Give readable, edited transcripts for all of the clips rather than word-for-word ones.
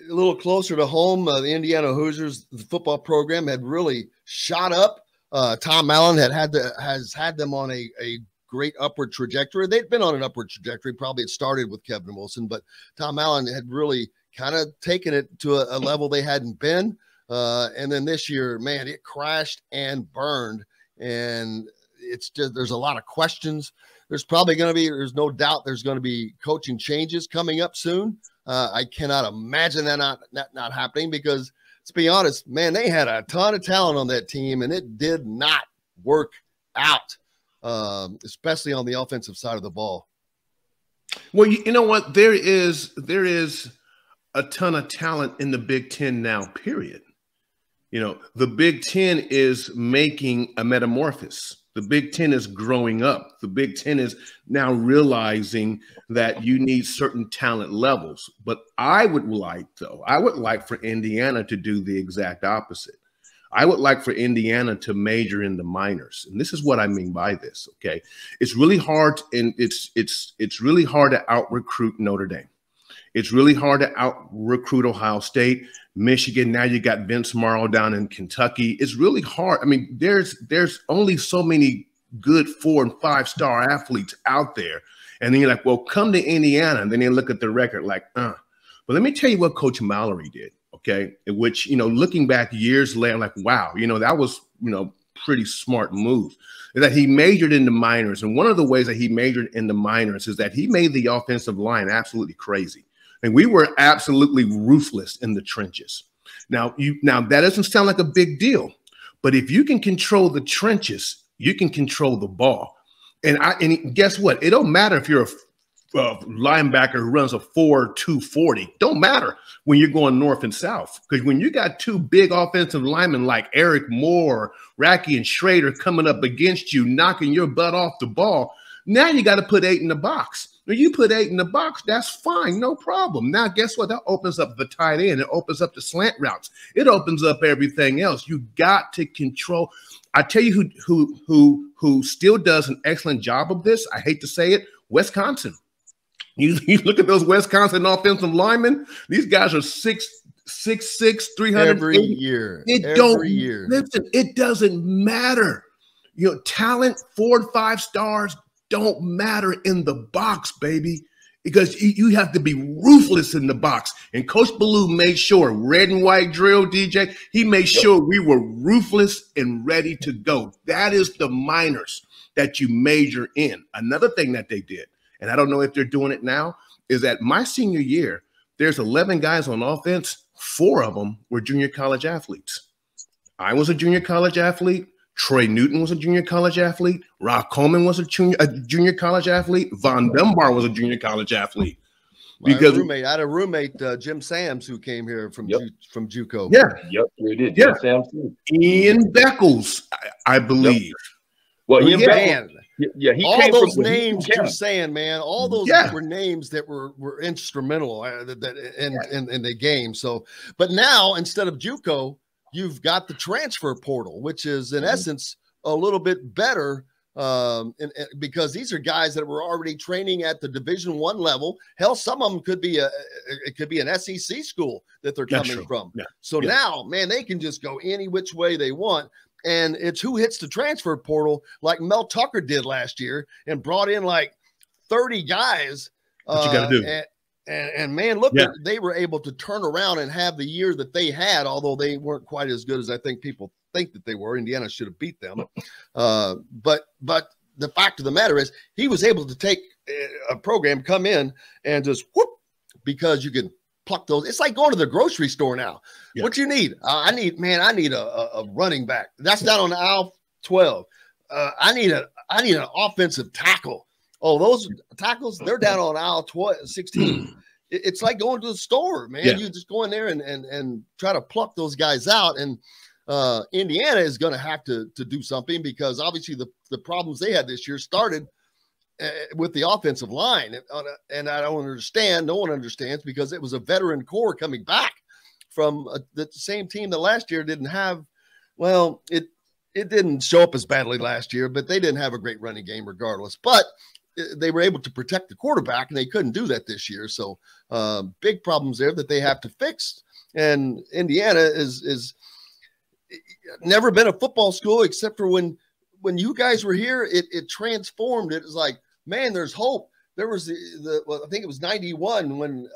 a little closer to home, the Indiana Hoosiers, the football program had really shot up. Tom Allen has had them on a great upward trajectory. They'd been on an upward trajectory. Probably it started with Kevin Wilson, but Tom Allen had really kind of taken it to a level they hadn't been. And then this year, man, it crashed and burned. And it's just, there's a lot of questions. There's no doubt there's going to be coaching changes coming up soon. I cannot imagine that not happening because, let's be honest, man, they had a ton of talent on that team and it did not work out, especially on the offensive side of the ball. Well, you know what? There is a ton of talent in the Big Ten now, period. You know, the Big Ten is making a metamorphosis. The Big Ten is growing up. The Big Ten is now realizing that you need certain talent levels. But I would like for Indiana to do the exact opposite. I would like for Indiana to major in the minors. And this is what I mean by this, okay? It's really hard, and it's really hard to out-recruit Notre Dame. It's really hard to out-recruit Ohio State, Michigan. Now you got Vince Morrow down in Kentucky. It's really hard. I mean, there's only so many good 4- and 5-star athletes out there. And then you're like, well, come to Indiana. And then you look at the record like, But let me tell you what Coach Mallory did, okay? Which, you know, looking back years later, like, wow, you know, that was, you know, pretty smart move. Is that he majored in the minors. And one of the ways that he majored in the minors is that he made the offensive line absolutely crazy. And we were absolutely ruthless in the trenches. Now that doesn't sound like a big deal, but if you can control the trenches, you can control the ball. And guess what? It don't matter if you're a linebacker who runs a 4.2 40. Don't matter when you're going north and south, because when you got two big offensive linemen like Eric Moore, Racky, and Schrader coming up against you, knocking your butt off the ball, now you got to put 8 in the box. When you put 8 in the box, that's fine, no problem. Now, guess what? That opens up the tight end. It opens up the slant routes. It opens up everything else. You got to control. I tell you who still does an excellent job of this. I hate to say it, Wisconsin. You look at those Wisconsin offensive linemen. These guys are 6'6", 300 every year. Listen, it doesn't matter. You know, talent, 4 and 5 stars don't matter in the box, baby, because you have to be ruthless in the box. And Coach Ballou made sure, red and white drill, DJ, he made sure we were ruthless and ready to go. That is the minors that you major in. Another thing that they did, and I don't know if they're doing it now, is that my senior year, there's 11 guys on offense. 4 of them were junior college athletes. I was a junior college athlete. Trey Newton was a junior college athlete. Rob Coleman was a junior college athlete. Von Dunbar was a junior college athlete. Because I had a roommate, Jim Sams, who came here from JUCO. Yeah. Yep, we did. Yeah. Sams too. Ian Beckles, I believe. Yep. Well, Ian Beckles. Yeah, he all came those from names you're saying, man. All those were names that were instrumental in the game. So, but now instead of JUCO, you've got the transfer portal, which is in essence a little bit better because these are guys that were already training at the Division I level. Hell, some of them could be an SEC school that they're coming from. Yeah. So now, man, they can just go any which way they want. And it's who hits the transfer portal like Mel Tucker did last year and brought in like 30 guys. What you got to do. And man, look, they were able to turn around and have the year that they had, although they weren't quite as good as I think people think that they were. Indiana should have beat them. But the fact of the matter is he was able to take a program, come in and just whoop, because you can pluck those. It's like going to the grocery store now. Yeah. What you need? I need a running back. That's down on aisle 12. I need an offensive tackle. Oh, those tackles, they're down on aisle 16. It's like going to the store, man. Yeah. You just go in there and try to pluck those guys out. And Indiana is going to have to do something because obviously the problems they had this year started with the offensive line. And I don't understand. No one understands because it was a veteran core coming back from the same team that last year didn't have. Well, it didn't show up as badly last year, but they didn't have a great running game regardless. But they were able to protect the quarterback, and they couldn't do that this year. So big problems there that they have to fix. And Indiana is never been a football school except for when you guys were here, it transformed. It was like, man, there's hope. There was well, I think it was 91 when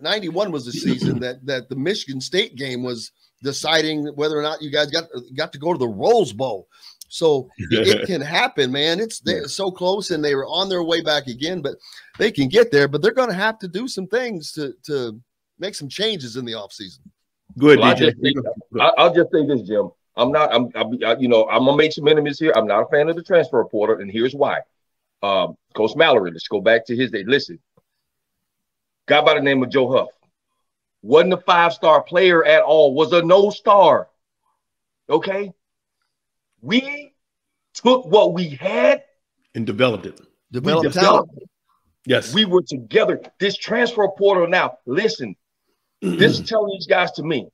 91 was the season that the Michigan State game was deciding whether or not you guys got to go to the Rose Bowl. So it can happen, man. They're so close, and they were on their way back again, but they can get there. But they're going to have to do some things to make some changes in the offseason. Good, well, DJ. I'll just say this, Jim. I'm gonna make some enemies here. I'm not a fan of the transfer portal, and here's why. Coach Mallory, let's go back to his day. Listen, guy by the name of Joe Huff wasn't a 5-star player at all, was a no-star. Okay? We took what we had and developed it. Developed talent. Yes. We were together. This transfer portal now, listen, this is telling these guys to me,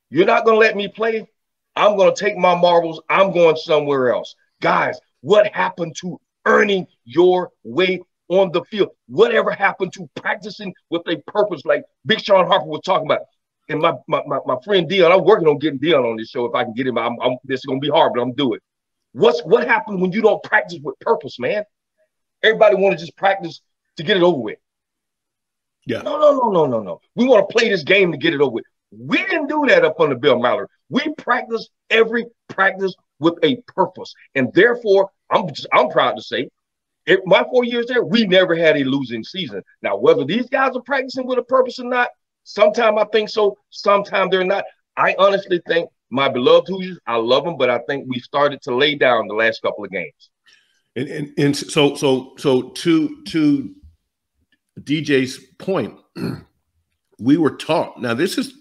you're not going to let me play. I'm going to take my marbles. I'm going somewhere else. Guys, what happened to earning your way on the field? Whatever happened to practicing with a purpose, like Big Shawn Harper was talking about? And my friend Dion, I'm working on getting Dion on this show. If I can get him, this is going to be hard, but I'm doing it. What happens when you don't practice with purpose, man? Everybody want to just practice to get it over with. Yeah. No. We want to play this game to get it over with. We didn't do that up under Bill Mallory. We practice every practice with a purpose. And therefore, I'm proud to say, my 4 years there, we never had a losing season. Now, whether these guys are practicing with a purpose or not, sometimes I think so, sometimes they're not. I honestly think my beloved Hoosiers, I love them, but I think we started to lay down the last couple of games. And so to DJ's point, we were taught. Now this is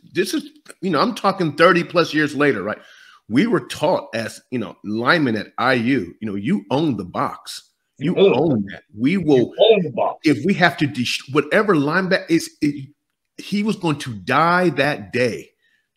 I'm talking 30 plus years later, right? We were taught as linemen at IU. You own the box. You own that. We will own the box. If we have to whatever linebacker is. He was going to die that day.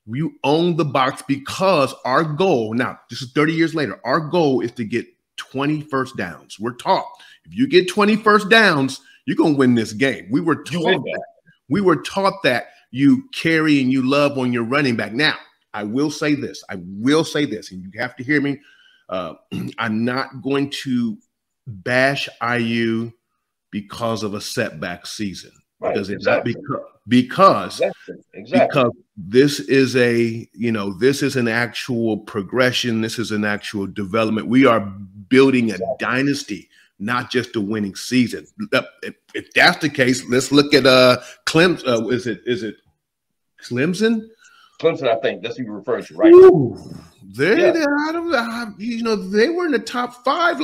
You own the box because our goal, now this is 30 years later, our goal is to get 20 first downs. We're taught if you get 20 first downs, you're going to win this game. We were taught that. We were taught that you carry and you love on your running back. Now, I will say this, and you have to hear me. I'm not going to bash IU because of a setback season. Right, because exactly. Because this is this is an actual progression. This is an actual development. We are building a dynasty, not just a winning season. If that's the case, let's look at Clemson. Is it Clemson? Clemson, I think that's who you're referring to, right? Ooh, they were in the top 5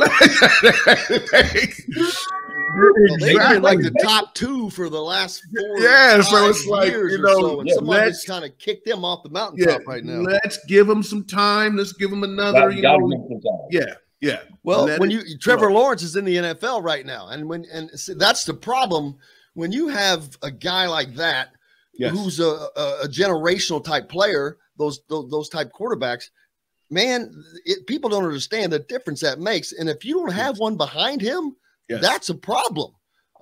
They've been like the top 2 for the last 4 so it's like, and someone just kind of kicked them off the mountaintop right now. Let's give them some time. Let's give them another, Yeah. Well, Trevor Lawrence is in the NFL right now, and that's the problem when you have a guy like that who's a generational type player, those type quarterbacks. Man, people don't understand the difference that makes, and if you don't have one behind him. Yes. That's a problem,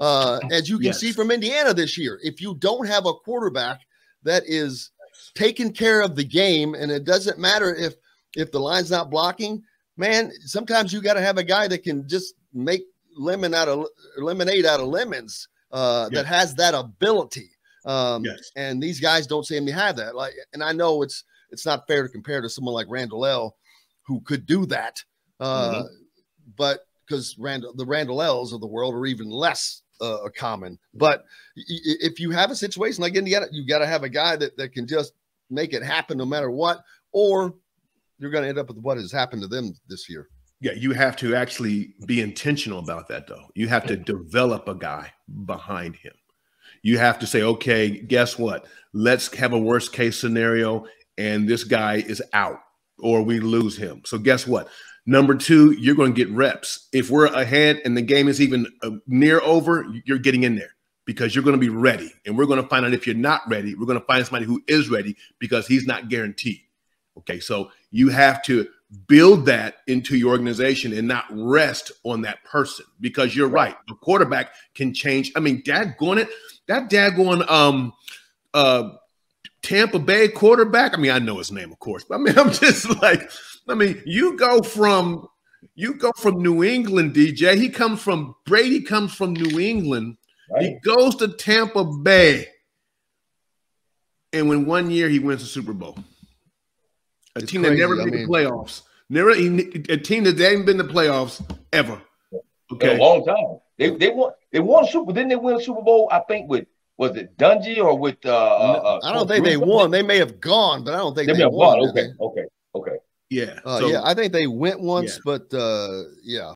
as you can see from Indiana this year. If you don't have a quarterback that is taking care of the game, and it doesn't matter if the line's not blocking, man, sometimes you got to have a guy that can just make lemonade out of lemons, that has that ability. And these guys don't seem to have that. And I know it's not fair to compare to someone like Randall L, who could do that, but. Because the Randall L's of the world are even less common. But if you have a situation like Indiana, you got to have a guy that can just make it happen no matter what, or you're going to end up with what has happened to them this year. Yeah, you have to actually be intentional about that, though. You have to develop a guy behind him. You have to say, okay, guess what? Let's have a worst case scenario, and this guy is out, or we lose him. So guess what? Number 2, you're going to get reps. If we're ahead and the game is even near over, you're getting in there because you're going to be ready. And we're going to find out if you're not ready. We're going to find somebody who is ready because he's not guaranteed. Okay, so you have to build that into your organization and not rest on that person, because you're right. The quarterback can change. I mean, that daggone Tampa Bay quarterback. I mean, I know his name, of course, but I mean, I'm just like, I mean, you go from New England, DJ. Brady comes from New England. Right. He goes to Tampa Bay. And when 1 year he wins the Super Bowl. A team that never made the playoffs. A team that hasn't been in the playoffs ever. Okay. In a long time. They won Super. Didn't they win a Super Bowl? I think was it Dungy or with I don't think they won. They may have gone, but I don't think they won. Okay. Yeah. Yeah, I think they went once, but yeah.